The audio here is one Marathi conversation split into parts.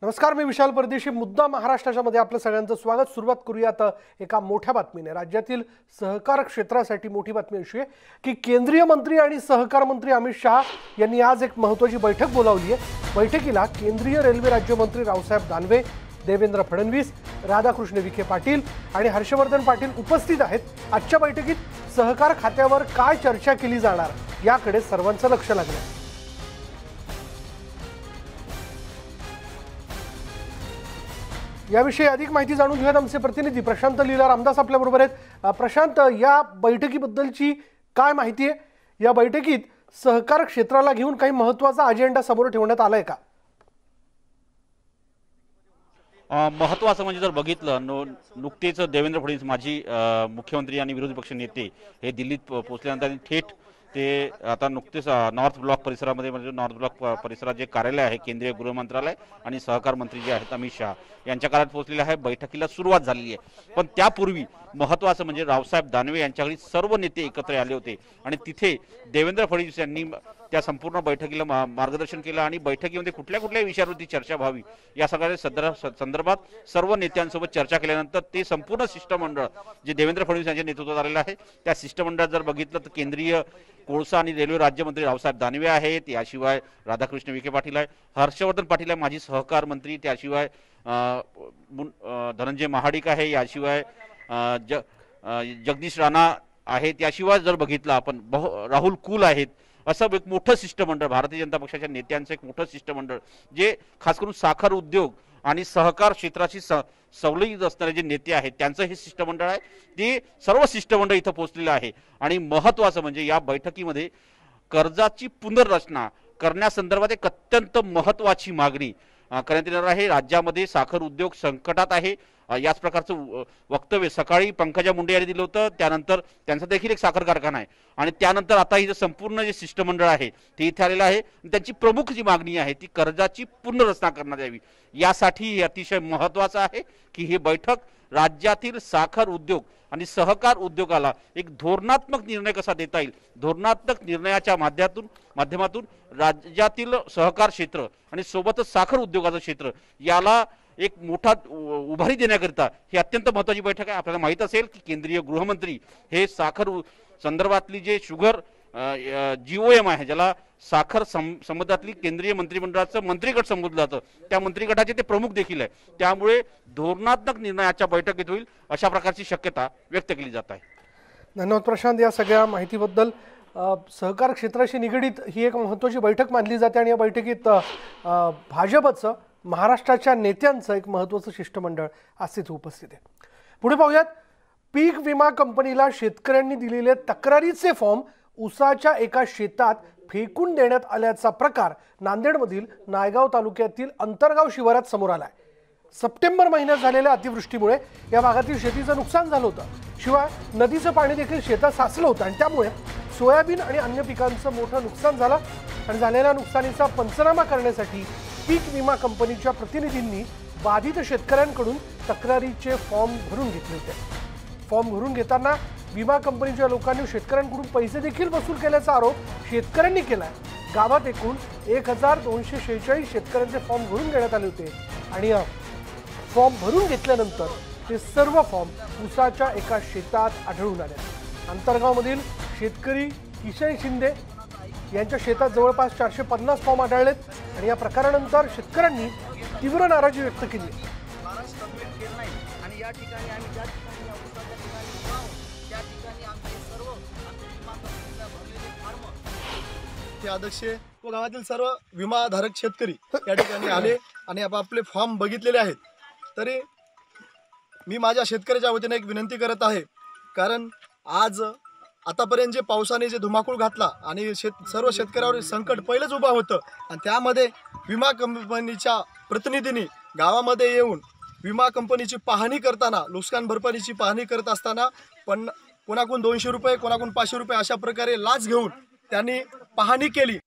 नमस्कार, मी विशाल परदेशी. मुद्दा महाराष्ट्राच्या मध्ये आपलं सगळ्यांचं स्वागत. सुरुवात करूयात एका मोठ्या बातमीने. राज्यातील सहकार क्षेत्रासाठी मोठी बातमी अशी आहे की केंद्रीय मंत्री आणि सहकार मंत्री अमित शहा यांनी आज एक महत्त्वाची बैठक बोलावली आहे. बैठकीला केंद्रीय रेल्वे राज्यमंत्री रावसाहेब दानवे, देवेंद्र फडणवीस, राधाकृष्ण विखे पाटील आणि हर्षवर्धन पाटील उपस्थित आहेत. आजच्या बैठकीत सहकार खात्यावर काय चर्चा केली जाणार याकडे सर्वांचं लक्ष लागलं. याविषयी अधिक माहिती जाणून घेऊयात. आमचे प्रतिनिधी प्रशांत लीला रामदास आपल्याबरोबर आहेत. प्रशांत, या बैठकीबद्दलची काय माहिती आहे? या बैठकीत सहकार क्षेत्राला घेऊन काही महत्त्वाचा अजेंडा समोर ठेवण्यात आलाय का? महत्त्वाचं म्हणजे जर बघितलं नुकतेच देवेंद्र फडणवीस माजी मुख्यमंत्री आणि विरोधी पक्ष नेते हे दिल्लीत पोहोचल्यानंतर थेट ते आता नुकतेच नॉर्थ ब्लॉक परिसरामध्ये म्हणजे नॉर्थ ब्लॉक परिसरात जे कार्यालय आहे केंद्रीय गृह मंत्रालय आणि सहकार मंत्री जे आहेत अमित शहा यांच्या कार्यालयात पोहोचलेले आहे. बैठकीला सुरुवात झालेली आहे. पण त्यापूर्वी महत्त्वाचं म्हणजे रावसाहेब दानवे यांच्याकडे सर्व नेते एकत्र आले होते आणि तिथे देवेंद्र फडणवीस यांनी त्या संपूर्ण बैठकीला मार्गदर्शन केलं आणि बैठकीमध्ये कुठल्या कुठल्या विषयावरती चर्चा व्हावी या सगळ्या संदर्भात सर्व नेत्यांसोबत चर्चा केल्यानंतर ते संपूर्ण शिष्टमंडळ जे देवेंद्र फडणवीस यांच्या नेतृत्वात आलेलं आहे त्या शिष्टमंडळात जर बघितलं तर केंद्रीय कोळसा आणि रेल्वे राज्यमंत्री रावसाहेब दानवे आहेत, याशिवाय राधाकृष्ण विखे पाटील आहे, हर्षवर्धन पाटील आहे माजी सहकार मंत्री, त्याशिवाय धनंजय महाडिक आहे, याशिवाय जगदीश राणा आहेत, याशिवाय जर बघितलं आपण राहुल कुल आहेत. असं एक मोठं शिष्टमंडळ भारतीय जनता पक्षाच्या नेत्यांचं एक मोठं शिष्टमंडळ जे खास करून साखर उद्योग आणि सहकार क्षेत्राशी संलग्नित असणारे जे नेते आहेत त्यांचं हे शिष्टमंडळ आहे. ते सर्व शिष्टमंडळ इथं पोहोचलेलं आहे आणि महत्त्वाचं म्हणजे या बैठकीमध्ये कर्जाची पुनर्रचना करण्यासंदर्भात एक अत्यंत महत्त्वाची मागणी करण्यात येणार आहे. राज्यामध्ये साखर उद्योग संकटात आहे याच प्रकारचं वक्तव्य सकाळी पंकजा मुंडे यांनी दिलं होतं. त्यानंतर त्यांचा देखील एक साखर कारखाना आहे आणि त्यानंतर आता ही संपूर्ण जे शिष्टमंडळ आहे ते इथे आलेलं आहे. त्यांची प्रमुख जी मागणी आहे ती कर्जाची पुनर्रचना करण्यात यावी. यासाठी हे अतिशय महत्त्वाचं आहे की ही बैठक राज्यातील साखर उद्योग आणि सहकार उद्योगाला एक धोरणात्मक निर्णय कसा देता येईल, धोरणात्मक निर्णयाच्या माध्यमातून राज्यातील सहकार क्षेत्र आणि सोबतच साखर उद्योगाचं क्षेत्र याला एक मोठा उभारी देण्याकरिता ही अत्यंत महत्त्वाची बैठक आहे. आपल्याला माहीत असेल की केंद्रीय गृहमंत्री हे साखर संदर्भातली जे शुगर GOM आहे ज्याला साखर संबंधातली केंद्रीय मंत्रिमंडळाचं मंत्रिगट संबोधलं जातं त्या मंत्रिगटाचे ते प्रमुख देखील आहे. त्यामुळे धोरणात्मक निर्णयाच्या बैठकीत होईल अशा प्रकारची शक्यता व्यक्त केली जात आहे. धन्यवाद प्रशांत या सगळ्या माहितीबद्दल. सहकार क्षेत्राशी निगडीत ही एक महत्त्वाची बैठक मानली जाते आणि या बैठकीत भाजपचं महाराष्ट्राच्या नेत्यांचं एक महत्त्वाचं शिष्टमंडळ आज तिथे उपस्थित आहे. पुढे पाहूयात. पीक विमा कंपनीला शेतकऱ्यांनी दिलेले तक्रारीचे फॉर्म उसाच्या एका शेतात फेकून देण्यात आल्याचा प्रकार नांदेडमधील नायगाव तालुक्यातील अंतरगाव शिवारात समोर आलाय. सप्टेंबर महिन्यात झालेल्या अतिवृष्टीमुळे या भागातील शेतीचं नुकसान झालं होतं. शिवाय नदीचं पाणी देखील शेतात साचलं होतं आणि त्यामुळे सोयाबीन आणि अन्य पिकांचं मोठं नुकसान झालं आणि झालेल्या नुकसानीचा पंचनामा करण्यासाठी पीक विमा कंपनीच्या प्रतिनिधींनी बाधित शेतकऱ्यांकडून तक्रारीचे फॉर्म भरून घेतले होते. फॉर्म भरून घेताना विमा कंपनीच्या लोकांनी शेतकऱ्यांकडून पैसे देखील वसूल केल्याचा आरोप शेतकऱ्यांनी केलाय. गावात एकूण 1246 शेतकऱ्यांचे फॉर्म भरून घेण्यात आले होते आणि फॉर्म भरून घेतल्यानंतर ते सर्व फॉर्म उसाच्या एका शेतात आढळून आले. अंतरगावमधील शेतकरी किशन शिंदे यांच्या शेतात जवळपास 450 फॉर्म आढळलेत आणि या प्रकारानंतर शेतकऱ्यांनी तीव्र नाराजी व्यक्त केली. ते अध्यक्ष व गावातील सर्व विमाधारक शेतकरी या ठिकाणी आले आणि आपापले फॉर्म बघितलेले आहेत. तरी मी माझ्या शेतकऱ्याच्या वतीने एक विनंती करत आहे, कारण आज आतापर्यंत जे पावसाने जे धुमाकूळ घातला आणि सर्व शेतकऱ्यावर संकट पहिलेच उभा होतं आणि त्यामध्ये विमा कंपनीच्या प्रतिनिधींनी गावामध्ये येऊन विमा कंपनीची पाहणी करताना नुकसान भरपाईची पाहणी करत असताना पण कोणाकडून 200 रुपये कोणाकडून 500 रुपये अशा प्रकारे लाच घेऊन त्यांनी पाहणी केली.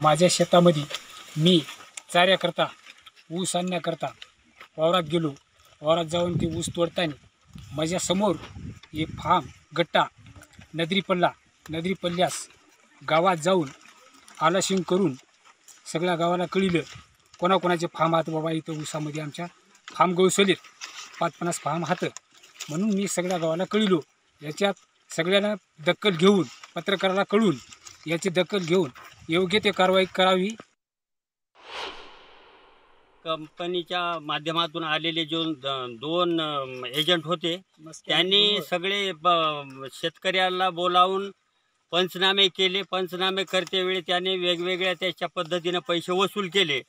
माझ्या शेतामध्ये मी चाऱ्याकरता ऊस आणण्याकरता वावरात गेलो. वावरात जाऊन ते ऊस तोडताना माझ्यासमोर एक फार्म गट्टा नदरी पल्ल्यास गावात जाऊन आलाशिंग करून सगळ्या गावाला कळिलं कोणाकोणाचे फार्म आहात बाबा इथं ऊसामध्ये आमच्या फार्म गवसवलेत 50-50 फार्म हात म्हणून मी सगळ्या गावाला कळलो. याच्यात सगळ्यांना दखल घेऊन पत्रकाराला कळून याची दखल घेऊन योग्य ते कारवाई करावी. कंपनीच्या माध्यमातून आलेले जो 2 एजंट होते त्यांनी सगळे शेतकऱ्याला बोलावून पंचनामे केले. पंचनामे करतेवेळी त्याने वेगवेगळ्या त्याच्या पद्धतीने पैसे वसूल केले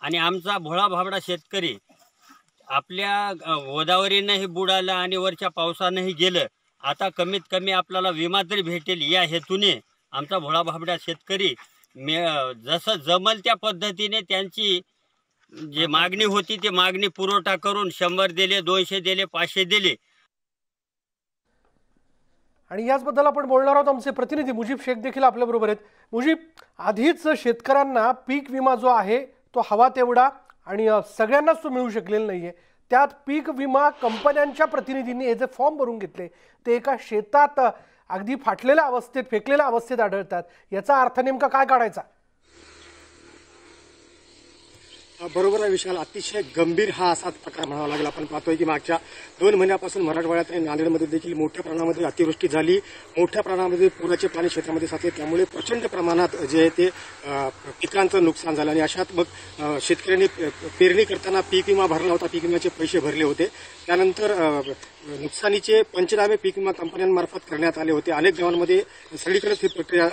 आणि आमचा भोळा भाबडा शेतकरी आपल्या गोदावरीनंही बुडालं आणि वरच्या पावसानंही गेलं. आता कमीत कमी आपल्याला विमा तरी भेटेल या हेतूने आमचा भोळा भाबडा शेतकरी जसं जमल त्या पद्धतीने त्यांची जे मागणी होती ती मागणी पुरवठा करून 100 दिले, 200 दिले, 500 दिले. आणि याचबद्दल आपण बोलणार आहोत. आमचे प्रतिनिधी मुजीब शेख देखील आपल्याबरोबर आहेत. मुजीब, आधीच शेतकऱ्यांना पीक विमा जो आहे तो हवा तेवढा आणि सगळ्यांनाच तो मिळू शकलेला नाहीये. त्यात पीक विमा कंपन्यांच्या प्रतिनिधींनी हे जे फॉर्म भरून घेतले ते एका शेतात अगदी फाटलेल्या अवस्थेत फेकलेल्या अवस्थेत आढळतात. याचा अर्थ नेमका काय काढायचा? बरोबर आहे विशाल, अतिशय गंभीर हा असा प्रकार म्हणावा लागेल. आपण पाहतोय की मागच्या 2 महिन्यापासून मराठवाड्यात आणि नांदेडमध्ये देखील मोठ्या प्रमाणामध्ये अतिवृष्टी झाली. मोठ्या प्रमाणामध्ये पुराचे पाणी क्षेत्रामध्ये साचले. त्यामुळे प्रचंड प्रमाणात जे आहे ते पिकांचं नुकसान झालं आणि अशात मग शेतकऱ्यांनी पेरणी करताना पीक विमा भरला होता, पीक विम्याचे पैसे भरले होते. त्यानंतर नुकसानीचे पंचनामे पीक विमा कंपन्यांमार्फत करण्यात आले होते. अनेक गावांमध्ये सगळीकडेच ही प्रक्रिया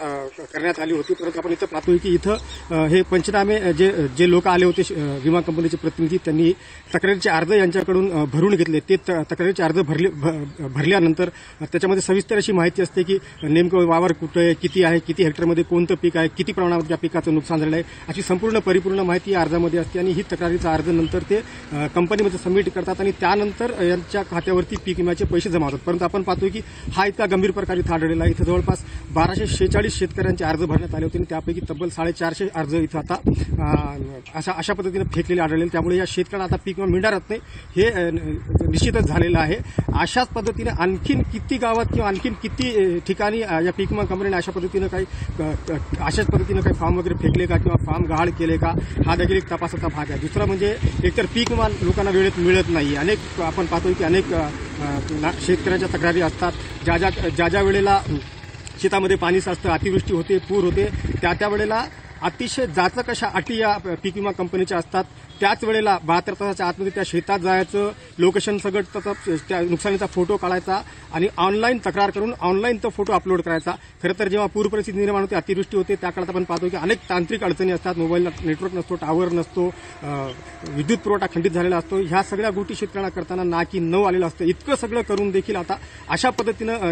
करण्यात आली होती. परंतु आपण इथं पाहतोय की इथं हे पंचनामे जे लोक आले होते विमा कंपनीचे प्रतिनिधी त्यांनी तक्रारीचे अर्ज यांच्याकडून भरून घेतले. ते तक्रारीचे अर्ज भरल्यानंतर त्याच्यामध्ये सविस्तर अशी माहिती असते की नेमकं वावर कुठं आहे, किती आहे, किती हेक्टरमध्ये कोणतं पीक आहे, किती प्रमाणात त्या पिकाचं नुकसान झालं आहे, अशी संपूर्ण परिपूर्ण माहिती या अर्जामध्ये असते. आणि ही तक्रारीचा अर्ज नंतर ते कंपनीमध्ये सबमिट करतात आणि त्यानंतर यांच्या खात्यावरती पीक विम्याचे पैसे जमा होतात. परंतु आपण पाहतोय की हा इतका गंभीर प्रकार इथं आढळलेला आहे. इथं जवळपास 1246 शेतकऱ्यांचे अर्ज भरण्यात आले होते आणि त्यापैकी तब्बल 450 अर्ज इथं आता अशा पद्धतीने फेकलेले आढळले. त्यामुळे या शेतकऱ्यांना आता पीक विमा मिळणारच नाही हे निश्चितच झालेलं आहे. अशाच पद्धतीने आणखीन किती गावात किंवा आणखीन किती ठिकाणी या पीक विमा कंपनीने अशाच पद्धतीने काही फॉर्म वगैरे फेकले का किंवा फॉर्म गहाळ केले का, हा देखील एक तपासाचा भाग आहे. दुसरा म्हणजे एकतर पीक विमा लोकांना वेळेत मिळत नाही. आपण पाहतोय की अनेक शेतकऱ्यांच्या तक्रारी असतात. ज्या वेळेला शेतामध्ये पाणी साचतं, अतिवृष्टी होते, पूर होते, त्या वेळेला अतिशय जाचक अशा अटी या पीक विमा कंपनीच्या असतात. त्याच वेळेला 72 तासाच्या आतमध्ये त्या शेतात जायचं, लोकेशन सगळं त्या नुकसानीचा फोटो काढायचा आणि ऑनलाईन तक्रार करून ऑनलाईन तो फोटो अपलोड करायचा. खरं तर जेव्हा पूर परिस्थिती निर्माण होते, अतिवृष्टी होते, त्या काळात आपण पाहतो की अनेक तांत्रिक अडचणी असतात. मोबाईलला नेटवर्क नसतो, टावर नसतो, विद्युत पुरवठा खंडित झालेला असतो. ह्या सगळ्या गोष्टी शेतकऱ्यांना करताना नाकी 9 आलेलं असतं. इतकं सगळं करून देखील आता अशा पद्धतीनं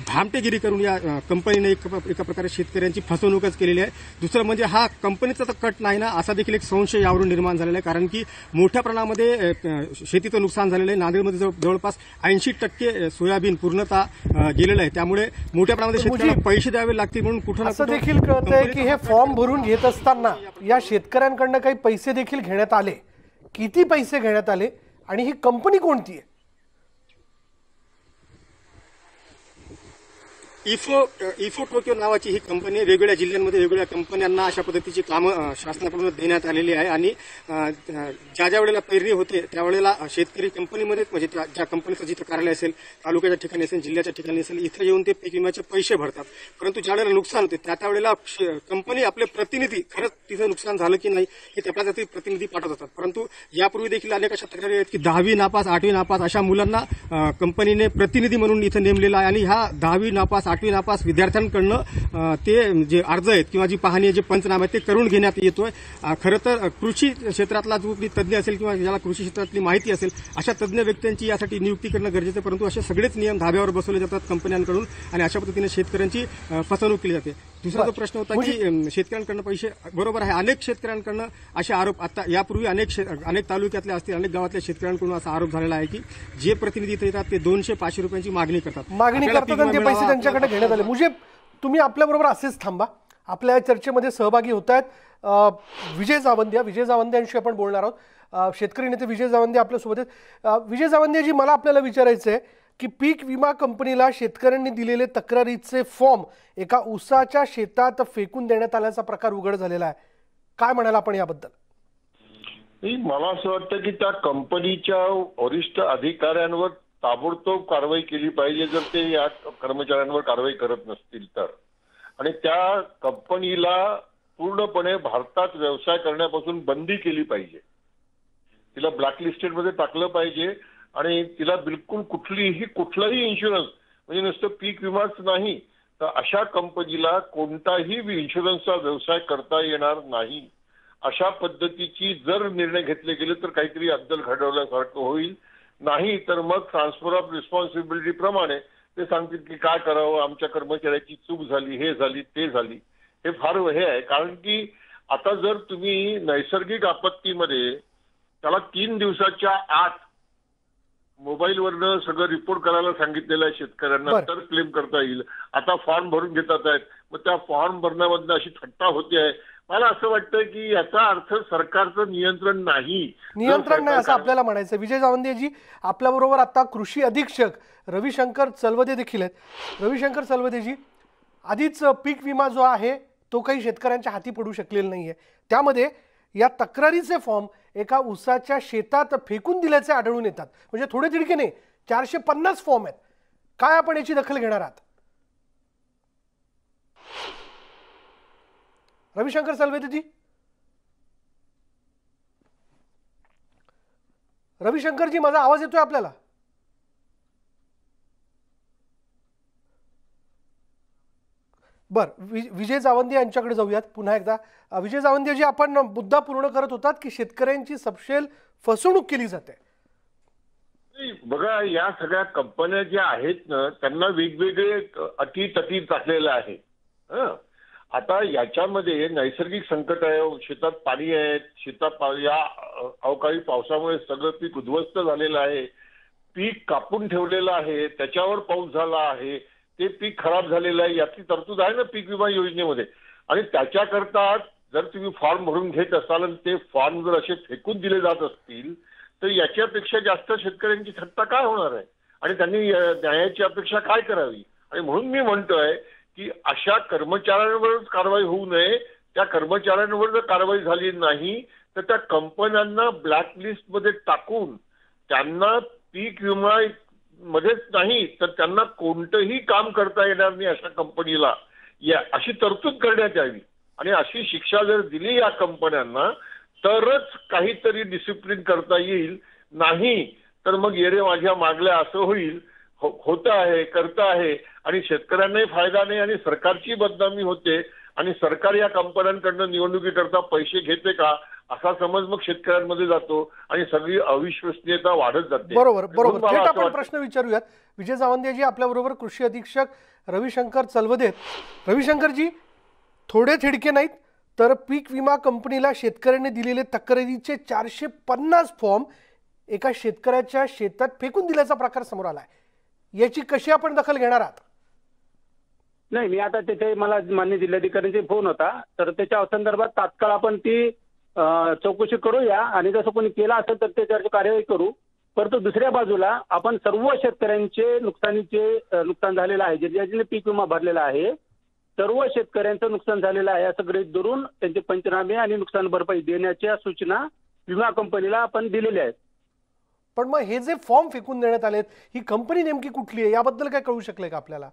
भामटेगिरी करून या कंपनीने एका प्रकारे शेतकऱ्यांची फसवणूकच केलेली आहे. दुसरं म्हणजे हा कंपनीचा तर कट नाही ना, असा देखील एक संशय यावरून निर्माण झालेला आहे. कारण की मोठ्या प्रमाणामध्ये शेतीचं नुकसान झालेलं आहे. नांदेडमध्ये जवळपास 80% सोयाबीन पूर्णतः गेलेलं आहे. त्यामुळे मोठ्या प्रमाणात शेतकऱ्यांना पैसे द्यावे लागतील म्हणून कुठं असं देखील कळतंय की हे फॉर्म भरून घेत असताना या शेतकऱ्यांकडनं काही पैसे देखील घेण्यात आले. किती पैसे घेण्यात आले आणि ही कंपनी कोणती आहे? इफो टोकियो नावाची ही कंपनी वेगवेगळ्या जिल्ह्यांमध्ये वेगवेगळ्या कंपन्यांना अशा पद्धतीची कामं शासनाकडून देण्यात आलेली आहे. आणि ज्या वेळेला पेरणी होते त्यावेळेला शेतकरी कंपनीमध्ये म्हणजे ज्या कंपनीचं जिथं कार्यालय असेल, तालुक्याच्या ठिकाणी असेल, जिल्ह्याच्या ठिकाणी असेल, इथं येऊन ते पीक विम्याचे पैसे भरतात. परंतु ज्या वेळेला नुकसान होते त्या वेळेला कंपनी आपले प्रतिनिधी खरंच तिथं नुकसान झालं की नाही हे त्या जाती प्रतिनिधी पाठवत असतात. परंतु यापूर्वी देखील अनेक अशा तक्रारी आहेत की 10वी नापास, 8वी नापास अशा मुलांना कंपनीने प्रतिनिधी म्हणून इथं नेमलेला आहे. आणि ह्या 10वी नापास, 8वी नापास विद्यार्थ्यांकडनं ते जे अर्ज आहेत किंवा जी पाहणी आहे, जे पंचनामे ते करून घेण्यात येतोय. खरं तर कृषी क्षेत्रातला जो तज्ज्ञ असेल किंवा ज्याला कृषी क्षेत्रातली माहिती असेल अशा तज्ज्ञ व्यक्तींची यासाठी नियुक्ती करणं गरजेचं आहे. परंतु असे सगळेच नियम धाब्यावर बसवले जातात कंपन्यांकडून आणि अशा पद्धतीने शेतकऱ्यांची फसवणूक केली जाते. दुसरा जो प्रश्न होता की शेतकऱ्यांकडनं पैसे, बरोबर आहे, अनेक शेतकऱ्यांकडनं असे आरोप आता यापूर्वी अनेक तालुक्यातल्या असतील, अनेक गावातल्या शेतकऱ्यांकडून असा आरोप झालेला आहे की जे प्रतिनिधी इथे येतात ते 200-500 रुपयांची मागणी करतात आणि ते पैसे त्यांच्याकडे घेण्यात आले. मुझे तुम्ही आपल्याबरोबर असेच थांबा. आपल्या चर्चेमध्ये सहभागी होत आहेत विजय जावंद्यांशी आपण बोलणार आहोत. शेतकरी नेते विजय जावंदे आपल्यासोबत आहेत. विजय जावंदेजी, मला आपल्याला विचारायचं आहे की पीक विमा कंपनीला शेतकऱ्यांनी दिलेले तक्रारीचे फॉर्म एका ऊसाच्या शेतात फेकून देण्यात आल्याचा प्रकार उघड झालेला आहे. काय म्हणाल आपण याबद्दल? नाही, मला असं वाटतं की त्या कंपनीच्या वरिष्ठ अधिकाऱ्यांवर ताबडतोब कारवाई केली पाहिजे जर ते या कर्मचाऱ्यांवर कारवाई करत नसतील तर. आणि त्या कंपनीला पूर्णपणे भारतात व्यवसाय करण्यापासून बंदी केली पाहिजे. तिला ब्लॅकलिस्टेड मध्ये टाकलं पाहिजे आणि तिला बिलकुल कुठलाही इन्शुरन्स म्हणजे नुसतं पीक विमाच नाही तर अशा कंपनीला कोणताही इन्शुरन्सचा व्यवसाय करता येणार नाही. अशा पद्धतीची जर निर्णय घेतले गेले तर काहीतरी अद्दल घडवल्यासारखं होईल. नाही तर मग ट्रान्सफर ऑफ रिस्पॉन्सिबिलिटी प्रमाणे ते सांगतील की काय करावं, आमच्या कर्मचाऱ्याची चूक झाली, हे झाली, ते झाली. हे फार हे आहे. कारण की आता जर तुम्ही नैसर्गिक आपत्तीमध्ये त्याला 3 दिवसाच्या आत मोबाईलवरनं सगळं रिपोर्ट करायला सांगितलेलं आहे शेतकऱ्यांना तर क्लेम करता येईल. आता फॉर्म भरून घेतात आहेत, मग त्या फॉर्म भरण्यामधनं अशी थट्टा होते आहे. मला असं वाटतं की याचा अर्थ सरकारचं नियंत्रण नाही असं आपल्याला म्हणायचं. विजय जावंदेजी आपल्याबरोबर आता कृषी अधीक्षक रविशंकर चलवदे देखील आहेत. रविशंकर चलवदेजी, आधीच पीक विमा जो आहे तो काही शेतकऱ्यांच्या हाती पडू शकलेला नाहीये. त्यामध्ये या तक्रारीचे फॉर्म एका ऊसाच्या शेतात फेकून दिल्याचे आढळून येतात. म्हणजे थोडे तिडके नाही, 450 फॉर्म आहेत. काय आपण याची दखल घेणार आहात? रविशंकर चलवदेजी, रविशंकरजी माझा आवाज येतोय आपल्याला? बर, विजय जावंदे यांच्याकडे जाऊयात पुन्हा एकदा. विजय जावंदेजी, आपण मुद्दा पूर्ण करत होतात की शेतकऱ्यांची सपशेल फसवणूक केली जाते. बघा, या सगळ्या कंपन्या ज्या आहेत ना त्यांना वेगवेगळे अटी तटी टाकलेलं आहे. आता याच्यामध्ये नैसर्गिक संकट आहे, शेतात पाणी आहे, शेतात या अवकाळी पावसामुळे सगळं पीक उद्ध्वस्त झालेलं आहे, पीक कापून ठेवलेलं आहे, त्याच्यावर पाऊस झाला आहे, ते पीक खराब झालेलं आहे, याची तरतूद आहे ना पीक विमा योजनेमध्ये. आणि त्याच्याकरता जर तुम्ही फॉर्म भरून घेत असाल आणि ते फॉर्म जर असे फेकून दिले जात असतील तर याच्यापेक्षा जास्त शेतकऱ्यांची थट्टा काय होणार आहे आणि त्यांनी न्यायाची अपेक्षा काय करावी. आणि म्हणून मी म्हणतोय की अशा कर्मचाऱ्यांवरच कारवाई होऊ नये. त्या कर्मचाऱ्यांवर जर कारवाई झाली नाही तर त्या कंपन्यांना ब्लॅकलिस्टमध्ये टाकून त्यांना पीक विमा मध्येच नाही तर त्यांना कोणतंही काम करता येणार नाही अशा कंपनीला, अशी तरतूद करण्यात यावी. आणि अशी शिक्षा जर दिली या कंपन्यांना तरच काहीतरी डिसिप्लिन करता येईल. नाही तर मग येरे माझ्या मागल्या असं होईल, होत आहे, करता आहे आणि शेतकऱ्यांनाही फायदा नाही आणि सरकारची बदनामी होते. आणि सरकार या कंपन्यांकडनं निवडणुकीकरता पैसे घेते का असा समज मग शेतकऱ्यांमध्ये जातो आणि सगळी अविश्वसनीयता वाढत जाते. बरोबर बरोबर. थेट आपण प्रश्न विचारूयात. विजय जावंदेजी आपल्याबरोबर कृषी अधीक्षक रविशंकर चलवदे. रविशंकरजी, थोडे थिडके नाहीत तर पीक विमा कंपनीला शेतकऱ्यांनी दिलेले तक्रारीचे 450 फॉर्म एका शेतकऱ्याच्या शेतात फेकून दिल्याचा प्रकार समोर आलाय. याची कशी आपण दखल घेणार आहात? नाही, मी आता तिथे मला मान्य जिल्हाधिकाऱ्यांचा फोन होता तर त्याच्या संदर्भात तात्काळ आपण ती चौकशी करूया आणि जसं कोणी केला असेल तर त्याच्यावर कार्यवाही करू. परंतु दुसऱ्या बाजूला आपण सर्व शेतकऱ्यांचे नुकसान झालेलं आहे, ज्याने पीक विमा भरलेला आहे, सर्व शेतकऱ्यांचं नुकसान झालेलं आहे असं गृहीत धरून त्यांचे पंचनामे आणि नुकसान भरपाई देण्याच्या सूचना विमा कंपनीला आपण दिलेल्या आहेत. पण मग हे जे फॉर्म फेकून देण्यात आलेत, ही कंपनी नेमकी कुठली आहे याबद्दल काय कळू शकले का आपल्याला?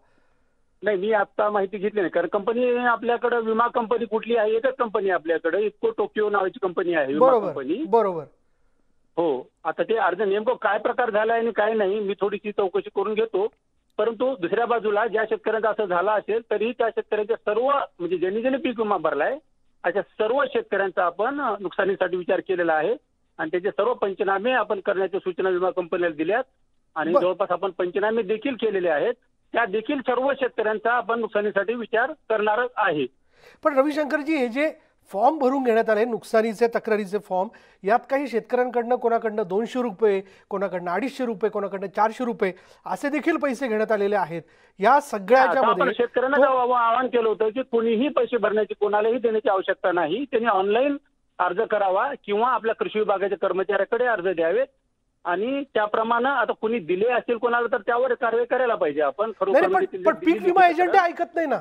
नाही, मी आता माहिती घेतली नाही. कारण कंपनी आपल्याकडे विमा कंपनी कुठली आहे, एकच कंपनी आपल्याकडे, इफको टोकियो नावाची कंपनी आहे विमा कंपनी. बरोबर. हो, आता ते अर्ज नेमकं काय प्रकार झाला आणि काय नाही मी थोडीशी चौकशी करून घेतो. परंतु दुसऱ्या बाजूला ज्या शेतकऱ्यांचा असं झालं असेल तरी त्या शेतकऱ्यांच्या सर्व म्हणजे ज्यांनी पीक विमा भरलाय अशा सर्व शेतकऱ्यांचा आपण नुकसानीसाठी विचार केलेला आहे आणि त्याचे सर्व पंचनामे आपण करण्याच्या सूचना विमा कंपनीला दिल्यात आणि जवळपास आपण पंचनामे देखील केलेले आहेत. त्या देखील सर्व शेतकऱ्यांचा आपण नुकसानीसाठी विचार करणार आहे. पण रविशंकरजी, हे जे फॉर्म भरून घेण्यात आले नुकसानीचे तक्रारीचे फॉर्म, यात काही शेतकऱ्यांकडनं कोणाकडनं 200 रुपये, कोणाकडनं 250 रुपये, कोणाकडनं 400 रुपये असे देखील पैसे घेण्यात आलेले आहेत. या सगळ्याच्या शेतकऱ्यांना आवाहन केलं होतं की कोणीही पैसे भरण्याची, कोणालाही देण्याची आवश्यकता नाही. त्यांनी ऑनलाईन अर्ज करावा किंवा आपल्या कृषी विभागाच्या कर्मचाऱ्याकडे अर्ज द्यावेत आणि त्याप्रमाणे आता कोणी दिले असतील कोणाला तर त्यावर कारवाई करायला पाहिजे आपण. पण पीक विमा एजंट ऐकत नाही ना,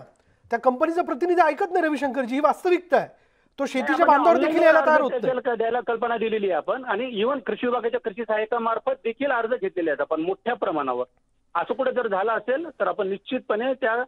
त्या कंपनीचा प्रतिनिधी ऐकत नाही रविशंकरजी, ही वास्तविकता आहे. तो शेतीच्या बांधावर देखील यायला तयार होत नाही. त्याला द्यायला कल्पना दिलेली आहे आपण, आणि इव्हन कृषी विभागाच्या कृषी सहाय्यकामार्फत देखील अर्ज घेतलेले आहेत आपण मोठ्या प्रमाणावर. असं कुठे जर झालं असेल तर आपण निश्चितपणे त्या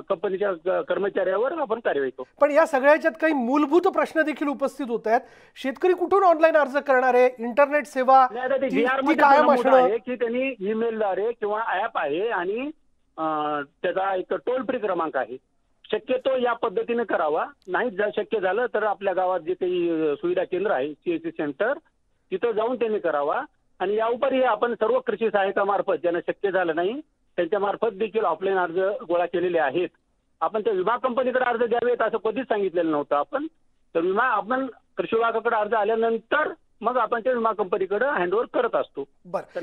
कंपनीच्या कर्मचाऱ्यावर आपण कारवाई करू. पण या सगळ्याच्यात काही मूलभूत प्रश्न देखील उपस्थित होत आहेत. शेतकरी कुठून ऑनलाईन अर्ज करणार आहे? इंटरनेट सेवा कायम असणं की त्यांनी ईमेलद्वारे किंवा ऍप आहे आणि त्याचा एक टोल फ्री क्रमांक आहे, शक्यतो या पद्धतीने करावा. नाही जर शक्य झालं तर आपल्या गावात जे काही सुविधा केंद्र आहे CSC सेंटर तिथं जाऊन त्यांनी करावा. आणि या उपरी आपण सर्व कृषी सहाय्यकामार्फत ज्यांना शक्य झालं नाही त्यांच्या मार्फत देखील ऑफलाईन अर्ज गोळा केलेले आहेत. आपण त्या विमा कंपनीकडे अर्ज द्यावेत असं कधीच सांगितलेलं नव्हतं आपण. तर विमा आपण कृषी विभागाकडे अर्ज आल्यानंतर मग आपण त्या विमा कंपनीकडे हँडओव्हर करत असतो. बरं,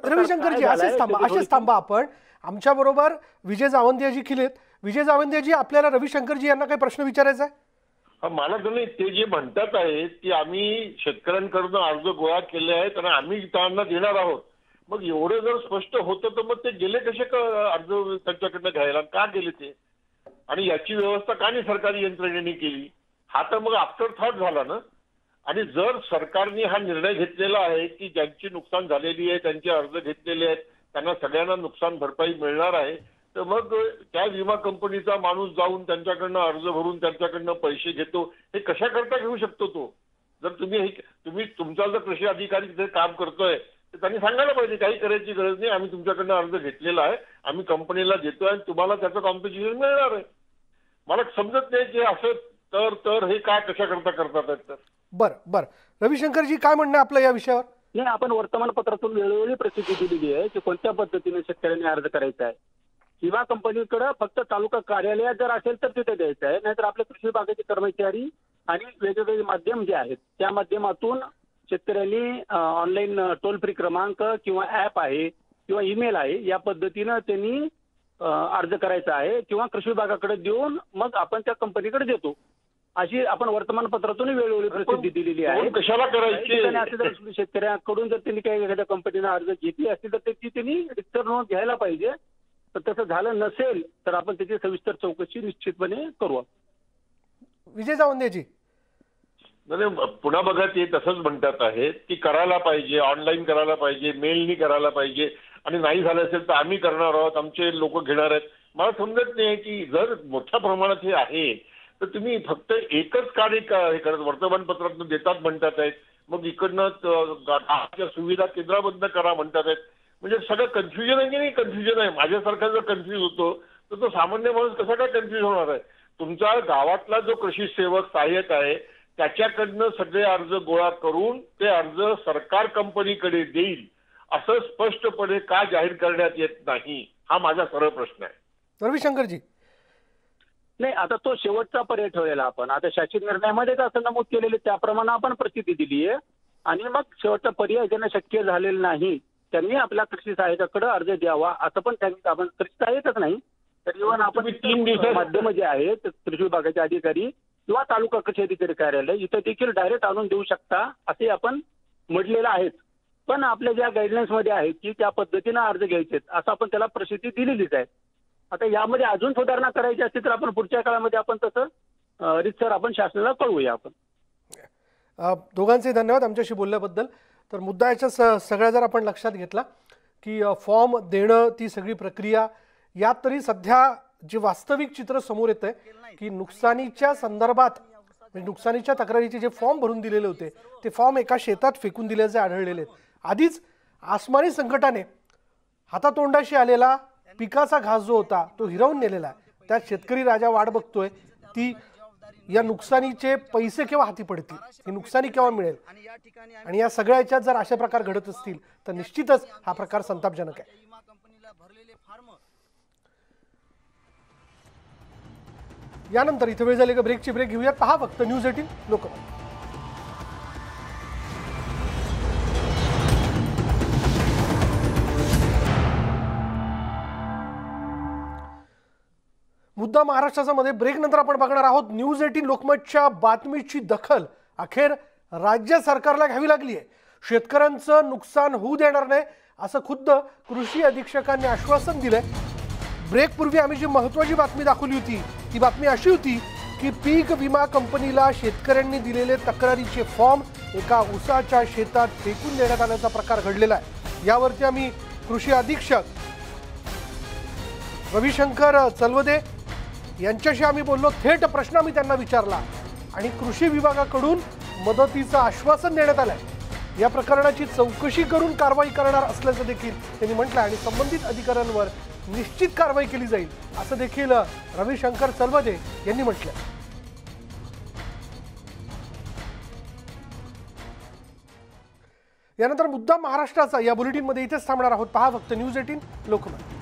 रविशंकरजी असेच थांबा. आपण आमच्या बरोबर विजय जावंदियाजी खिलेत. विजय जावंदियाजी, आपल्याला रविशंकरजी यांना काही प्रश्न विचारायचा आहे? मला नाही, ते जे म्हणतात आहेत की आम्ही शेतकऱ्यांकडून अर्ज गोळा केले आहेत आणि आम्ही त्यांना देणार आहोत, मग एवढं जर स्पष्ट होतं तर मग ते गेले कसे अर्ज त्यांच्याकडनं घ्यायला, का गेले ते? आणि याची व्यवस्था का नाही सरकारी यंत्रणेने केली? हा तर मग आफ्टर थॉट झाला ना. आणि जर सरकारने हा निर्णय घेतलेला आहे की ज्यांची नुकसान झालेली आहे त्यांचे अर्ज घेतलेले आहेत त्यांना सगळ्यांना नुकसान भरपाई मिळणार आहे, तर मग त्या विमा कंपनीचा माणूस जाऊन त्यांच्याकडनं अर्ज भरून त्यांच्याकडनं पैसे घेतो, हे कशा करता घेऊ शकतो तो? जर तुम्ही तुमचा जर कृषी अधिकारी तिथे काम करतोय तर त्यांनी सांगायला पाहिजे काही करायची गरज नाही, आम्ही तुमच्याकडनं अर्ज घेतलेला आहे, आम्ही कंपनीला देतोय आणि तुम्हाला त्याचं कॉम्पिटिशन मिळणार आहे. मला समजत नाही की असं तर हे काय कशा करता करतात. तर बरं, रविशंकरजी काय म्हणणं आपलं या विषयावर? नाही, आपण वर्तमानपत्रातून वेळोवेळी प्रसिद्धी दिलेली आहे की कोणत्या पद्धतीने शेतकऱ्यांनी अर्ज करायचा आहे. विमा कंपनीकडे फक्त तालुका कार्यालयात जर असेल तर तिथे द्यायचं आहे, नाहीतर आपले कृषी विभागाचे कर्मचारी आणि वेगवेगळे माध्यम जे आहेत त्या माध्यमातून शेतकऱ्यांनी ऑनलाईन टोल फ्री क्रमांक किंवा ऍप आहे किंवा ईमेल आहे या पद्धतीनं त्यांनी अर्ज करायचा आहे किंवा कृषी विभागाकडे देऊन मग आपण त्या कंपनीकडे देतो, अशी आपण वर्तमानपत्रातून वेळोवेळी प्रसिद्धी दिलेली आहे. कशाला करायची? शेतकऱ्यांकडून जर त्यांनी काही एखाद्या कंपनीनं अर्ज घेतली असतील तर त्याची त्यांनी रितसर नोंद घ्यायला पाहिजे. तर तसं झालं नसेल तर आपण त्याची सविस्तर चौकशी निश्चितपणे करू. विजय जावंदेजी, पुन्हा बघा ते तसंच म्हणतात आहेत की करायला पाहिजे, ऑनलाईन करायला पाहिजे, मेलनी करायला पाहिजे, आणि नाही झालं असेल तर आम्ही करणार आहोत, आमचे लोक घेणार आहेत. मला समजत नाही की जर मोठ्या प्रमाणात हे आहे तर तुम्ही फक्त एकच कार्य हे करत वर्तमानपत्रातून देतात म्हणतात आहेत, मग इकडनं सुविधा केंद्राबद्ध करा म्हणतात आहेत. म्हणजे सगळं कन्फ्युजन आहे की नाही? कन्फ्युजन आहे. माझ्यासारखा जर कन्फ्युज होतो तर तो सामान्य माणूस कसा काय कन्फ्युज होणार आहे? तुमच्या गावातला जो कृषी सेवक सहाय्यक आहे त्याच्याकडनं सगळे अर्ज गोळा करून ते अर्ज सरकार कंपनीकडे देईल असं स्पष्टपणे का जाहीर करण्यात येत नाही, हा माझा सरळ प्रश्न आहे. रविशंकरजी, नाही, आता तो शेवटचा पर्याय ठेवलेला आपण. आता शासन निर्णयामध्येच असं नमूद केलेले त्याप्रमाणे आपण प्रसिद्धी दिली आहे. आणि मग शेवटचा पर्याय ज्यांना शक्य झालेला नाही त्यांनी आपल्या कृषी सहाय्यकाकडे अर्ज द्यावा असं पण त्यांनी. आपण कृषी सहाय्यकच नाही तर इव्हन आपण 3 दिवसात माध्यम जे आहेत कृषी विभागाचे अधिकारी किंवा तालुका कृषी अधिकारी कार्यालय इथं देखील डायरेक्ट आणून देऊ शकता असे आपण म्हटलेलं आहेच. पण आपल्या ज्या गाईडलाईन्स मध्ये आहेत की त्या पद्धतीनं अर्ज घ्यायचे असं आपण त्याला प्रसिद्धी दिलेलीच आहे. आता यामध्ये अजून सुधारणा करायची असतील तर आपण पुढच्या काळामध्ये आपण तसं रितसर आपण शासनाला कळवूया. आपण दोघांचे धन्यवाद आमच्याशी बोलल्याबद्दल. तर मुद्दा याच्या सगळ्या जर आपण लक्षात घेतला की फॉर्म देणं ती सगळी प्रक्रिया, यात तरी सध्या जे वास्तविक चित्र समोर येत आहे की नुकसानीच्या संदर्भात म्हणजे नुकसानीच्या तक्रारीचे जे फॉर्म भरून दिलेले होते ते फॉर्म एका शेतात फेकून दिल्याचे आढळलेले आहेत. आधीच आसमानी संकटाने हातातोंडाशी आलेला पिकाचा घास जो होता तो हिरावून नेलेला आहे. त्यात शेतकरी राजा वाट बघतोय ती या नुकसानीचे पैसे केव्हा हाती पडतील, ही नुकसानी केव्हा मिळेल. आणि या सगळ्याच्यात जर अशा प्रकार घडत असतील तर निश्चितच हा प्रकार संतापजनक आहे. यानंतर इथे वेळ झाली का ब्रेकची ब्रेक घेऊयात. पहा फक्त न्यूज 18 लोकमत. मुद्दा महाराष्ट्राचा मध्ये ब्रेक नंतर आपण बघणार आहोत न्यूज 18 लोकमतच्या बातमीची दखल अखेर राज्य सरकारला घ्यावी लागली आहे. शेतकऱ्यांचं नुकसान होऊ देणार नाही असं खुद्द कृषी अधीक्षकांनी आश्वासन दिलंय. ब्रेकपूर्वी आम्ही जी महत्त्वाची बातमी दाखवली होती ती बातमी अशी होती की पीक विमा कंपनीला शेतकऱ्यांनी दिलेले तक्रारीचे फॉर्म एका ऊसाच्या शेतात फेकून देण्यात आल्याचा प्रकार घडलेला आहे। यावरती आम्ही कृषी अधीक्षक रविशंकर चलवदे यांच्याशी आम्ही बोललो। थेट प्रश्न आम्ही त्यांना विचारला आणि कृषी विभागाकडून मदतीचं आश्वासन देण्यात आलंय। या प्रकरणाची चौकशी करून कारवाई करणार असल्याचं देखील त्यांनी म्हटलंय आणि संबंधित अधिकाऱ्यांवर निश्चित कारवाई केली जाईल असं देखील रविशंकर चलवदे यांनी म्हटलं। यानंतर मुद्दा महाराष्ट्राचा या बुलेटिनमध्ये इथेच थांबणार आहोत। पहा फक्त न्यूज 18 लोकमत।